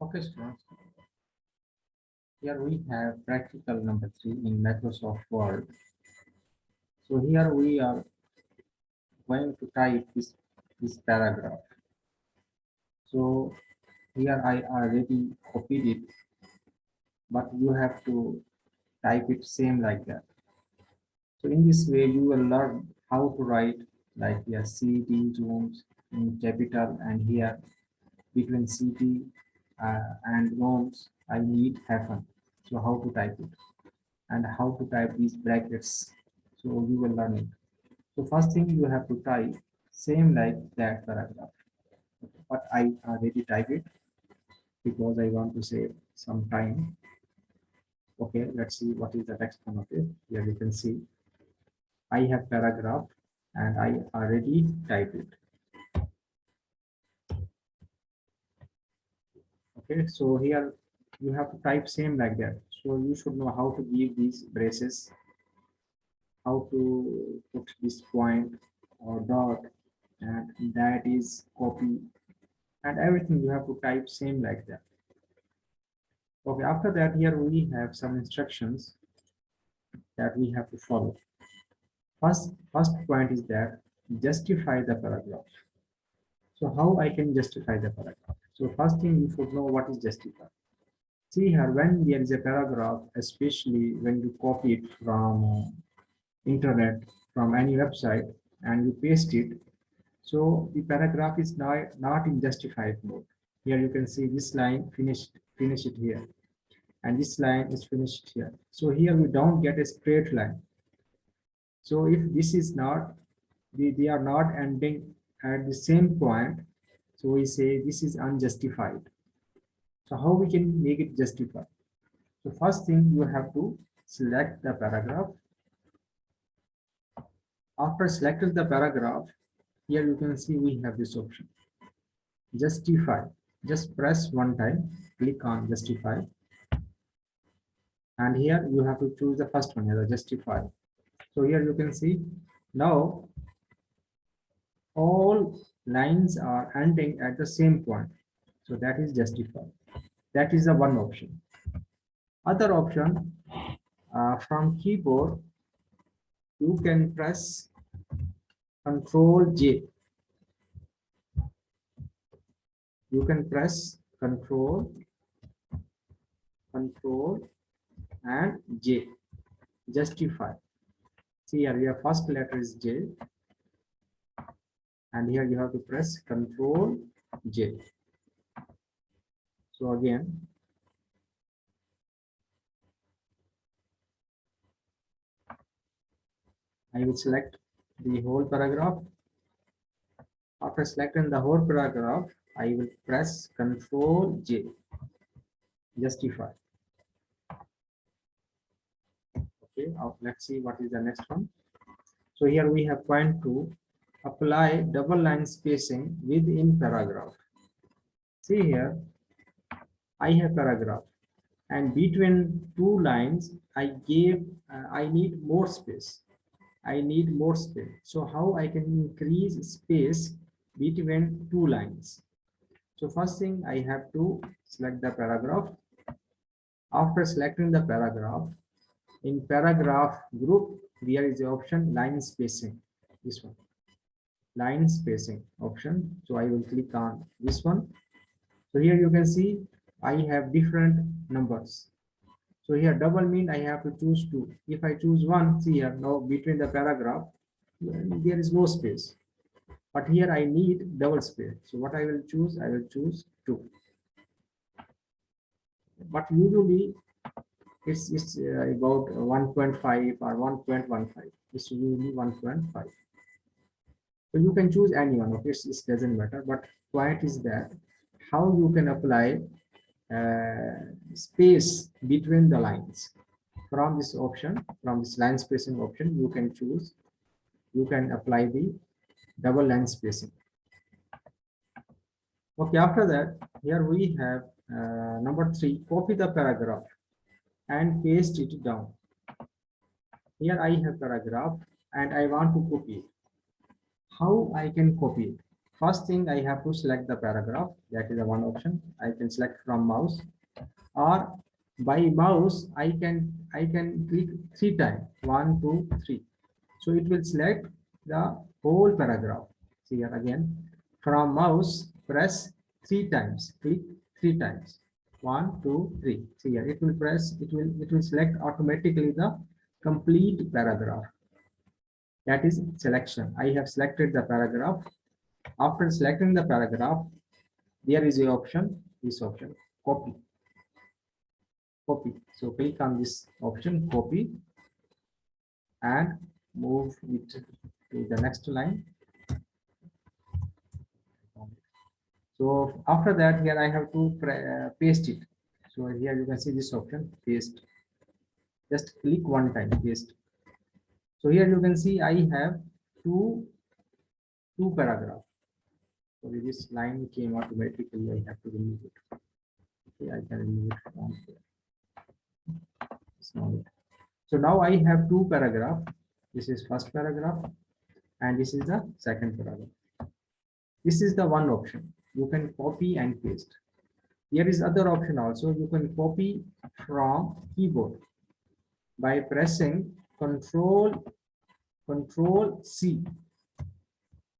Okay, students. Here we have practical number 3 in Microsoft Word. So here we are going to type this paragraph. So here I already copied it, but you have to type it same like that. So in this way, you will learn how to write like here CT zooms in capital, and here between CT and zooms I need hyphen. So how to type it and how to type these brackets. So you will learn it. So first thing you have to type same like that paragraph. But I already type it because I want to save some time. Okay, let's see what is the text form of it. Here you can see I have paragraph and I already typed it. Okay, so here you have to type same like that. So you should know how to give these braces, how to put this point or dot, and that is copy, and everything you have to type same like that. Okay, after that here we have some instructions that we have to follow. First point is that justify the paragraph. So how I can justify the paragraph? So first thing you should know what is justify. See here, when there is a paragraph, especially when you copy it from internet, from any website, and you paste it, so the paragraph is not in justified mode. Here you can see this line finish it here, and this line is finished here. So here we don't get a straight line. So if this is not, they are not ending at the same point, so we say this is unjustified. So how we can make it justified? So first thing you have to select the paragraph. After selecting the paragraph, here you can see we have this option, justify. Just press one time, click on justify. And here you have to choose the first one, the justify. So here you can see now all lines are ending at the same point. So that is justify. That is the one option. Other option, from keyboard, you can press Control J. You can press Control and J. Justify. See here, your first letter is J, and here you have to press Control J. So again, I will select the whole paragraph. After selecting the whole paragraph, I will press Control J. Justify. Okay, let's see what is the next one. So here we have point 2, apply double line spacing within paragraph. See here, I have paragraph, and between two lines I need more space. I need more space. So how I can increase space between two lines? So first thing I have to select the paragraph. After selecting the paragraph, in paragraph group, there is the option line spacing. This one, line spacing option. So I will click on this one. So here you can see I have different numbers. So here double mean I have to choose 2. If I choose 1, see here now between the paragraph, there is no space. But here I need double space. So what I will choose 2. But usually it's about 1.5 or 1.15. It's usually 1.5. So you can choose anyone. Okay, it doesn't matter. But point is that how you can apply space between the lines. From this option, from this line spacing option, you can choose, you can apply the double line spacing. Okay, after that, here we have number 3, copy the paragraph and paste it down. Here I have paragraph and I want to copy it. How I can copy it? First thing, I have to select the paragraph. That is the one option. I can select from mouse, or by mouse I can click 3 times. 1, 2, 3. So it will select the whole paragraph. See here again. From mouse, press 3 times. Click 3 times. 1, 2, 3. See here. It will press. It will select automatically the complete paragraph. That is selection. I have selected the paragraph. After selecting the paragraph, there is a option. This option, copy. Copy. So click on this option, copy, and move it to the next line. So after that, here I have to paste it. So here you can see this option, paste. Just click one time, paste. So here you can see I have two paragraphs. So this line came automatically. I have to remove it. Okay, I can remove it from here. So now I have two paragraphs. This is first paragraph, and this is the second paragraph. This is the one option. You can copy and paste. Here is other option also. You can copy from keyboard by pressing Control C.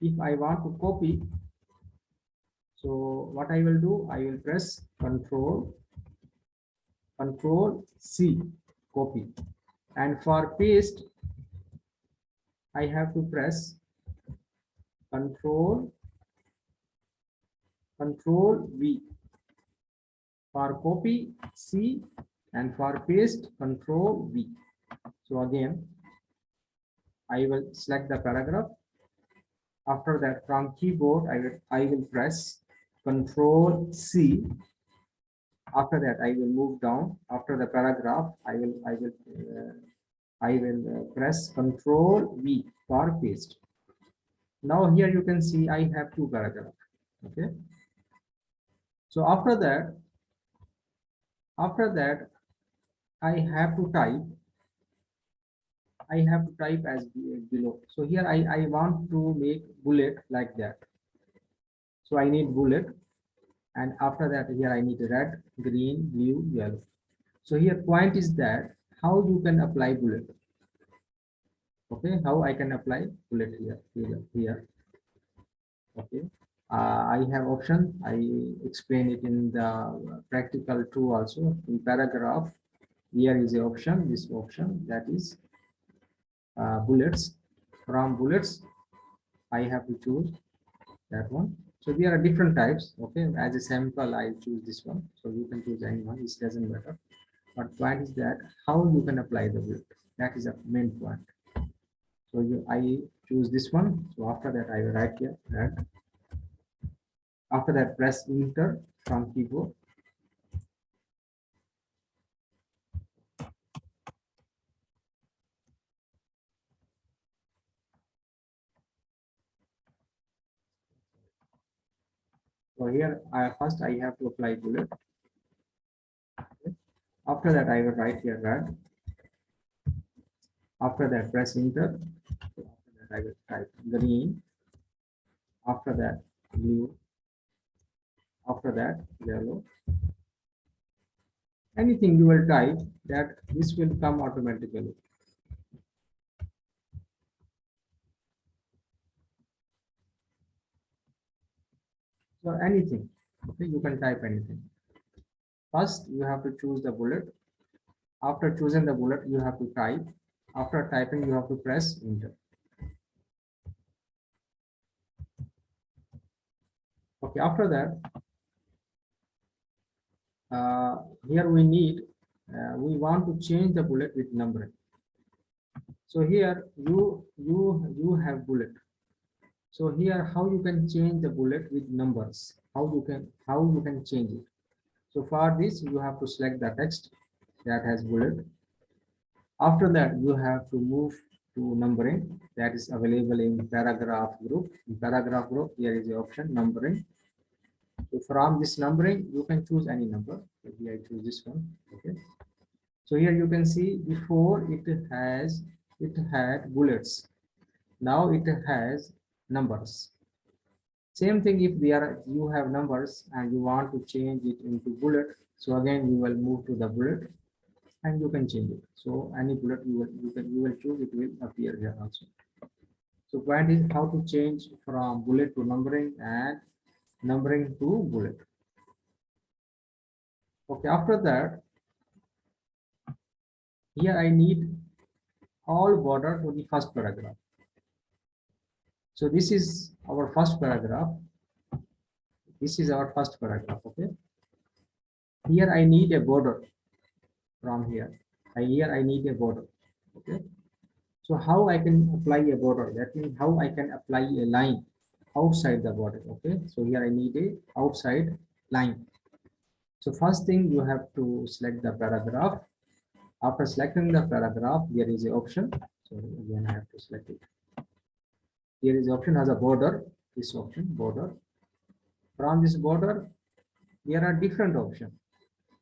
If I want to copy, so what I will do, I will press Control C, copy. And for paste, I have to press Control V. For copy, C, and for paste, Control V. So again, I will select the paragraph. After that, from keyboard, I will press Control C. After that, I will move down. After the paragraph, I will press Control V for paste. Now here you can see I have two paragraphs. Okay. So after that, I have to type as below. So here I want to make bullet like that. So I need bullet, and after that here I need red, green, blue, yellow. So here point is that how you can apply bullet. Okay, how I can apply bullet here. Okay, I have option. I explain it in the practical 2 also. In paragraph, here is the option. This option, that is bullets. From bullets, I have to choose that one. So there are different types. Okay, as a sample, I choose this one. So you can choose any one. It doesn't matter. But point is that how you can apply the bullet. That is a main point. So I choose this one. So after that, I will write here red. After that, press enter from keyboard. So here, first I have to apply bullet. Okay. After that, I will write here red. After that, press enter. So after that, I will type green. After that, blue. After that, yellow. Anything you will type, that this will come automatically. So anything, okay, you can type anything. First, you have to choose the bullet. After choosing the bullet, you have to type. After typing, you have to press enter. Okay, after that, here we want to change the bullet with numbering. So here you have bullet. So here how you can change the bullet with numbers? How you can change it? So for this, you have to select the text that has bullet. After that, you have to move to numbering, that is available in paragraph group. In paragraph group, here is the option numbering. So from this numbering, you can choose any number. Maybe I choose this one. Okay. So here you can see before it had bullets. Now it has numbers. Same thing if you have numbers and you want to change it into bullet. So again, you will move to the bullet and you can change it. So any bullet you will choose, it will appear here also. So point is how to change from bullet to numbering and numbering to bullet. Okay, after that, here I need all border to the first paragraph. So this is our first paragraph. This is our first paragraph. Okay. Here I need a border from here. Here I need a border. Okay. So how I can apply a border? That means how I can apply a line outside the border. Okay. So here I need a outside line. So first thing you have to select the paragraph. After selecting the paragraph, there is an option. So again, I have to select it. Here is the option as a border. This option border. From this border, there are different options.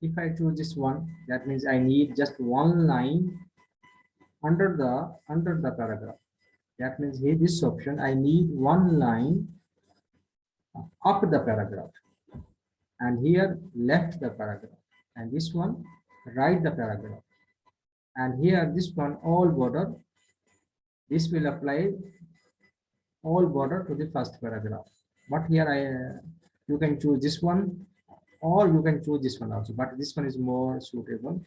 If I choose this one, that means I need just one line under the paragraph. That means here this option, I need one line up the paragraph, and here left the paragraph, and this one right the paragraph, and here this one all border. This will apply all border to the first paragraph. But here you can choose this one, or you can choose this one also, but this one is more suitable.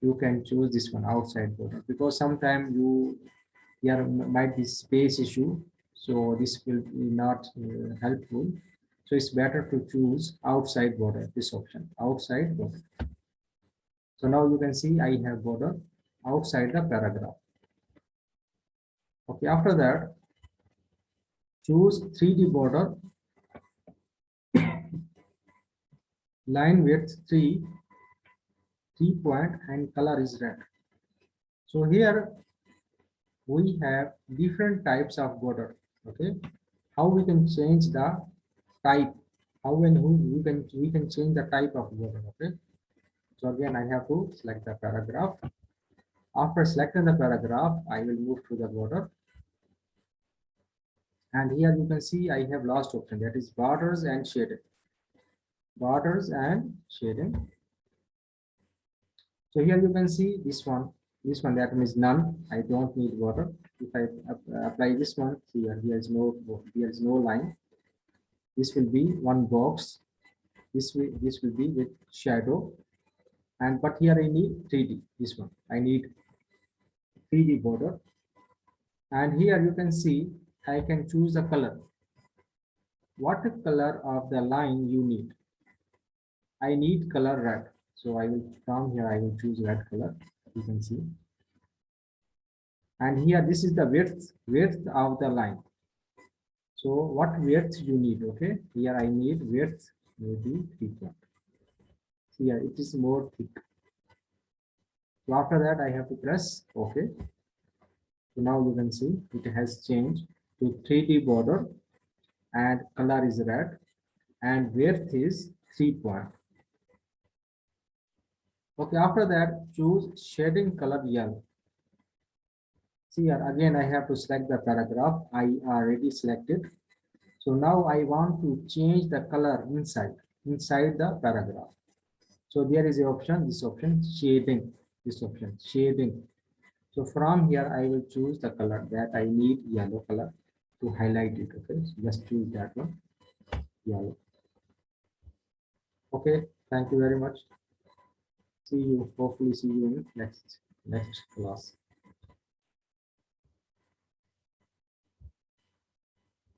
You can choose this one outside border, because sometimes there might be space issue, so this will be not helpful. So it's better to choose outside border, this option, outside border. So now you can see I have border outside the paragraph. Okay, after that, choose 3D border, line width 3 point, and color is red. So here we have different types of border. Okay, how we can change the type, how and who we can change the type of border. Okay, so again I have to select the paragraph. After selecting the paragraph, I will move to the border, and here you can see I have last option, that is borders and shading. Borders and shading. So here you can see this one that means none. I don't need border. If I apply this one here, there is no line. This will be one box. This will be with shadow, and but here I need 3D. This one I need 3D border, and here you can see I can choose the color. What color of the line you need? I need color red. So I will from here I will choose red color. You can see, and here this is the width of the line. So what width you need? Okay, here I need width maybe 3 point. Here it is more thick. So after that I have to press OK. So now you can see it has changed to 3D border, and color is red, and width is 3 point. Okay, after that choose shading color yellow. See here again I have to select the paragraph. I already selected. So now I want to change the color inside the paragraph. So there is a option, this option shading, shading. So from here I will choose the color that I need, yellow color, to highlight it. Okay, so just choose that one, yellow. Okay, thank you very much. See you, hopefully see you in next class.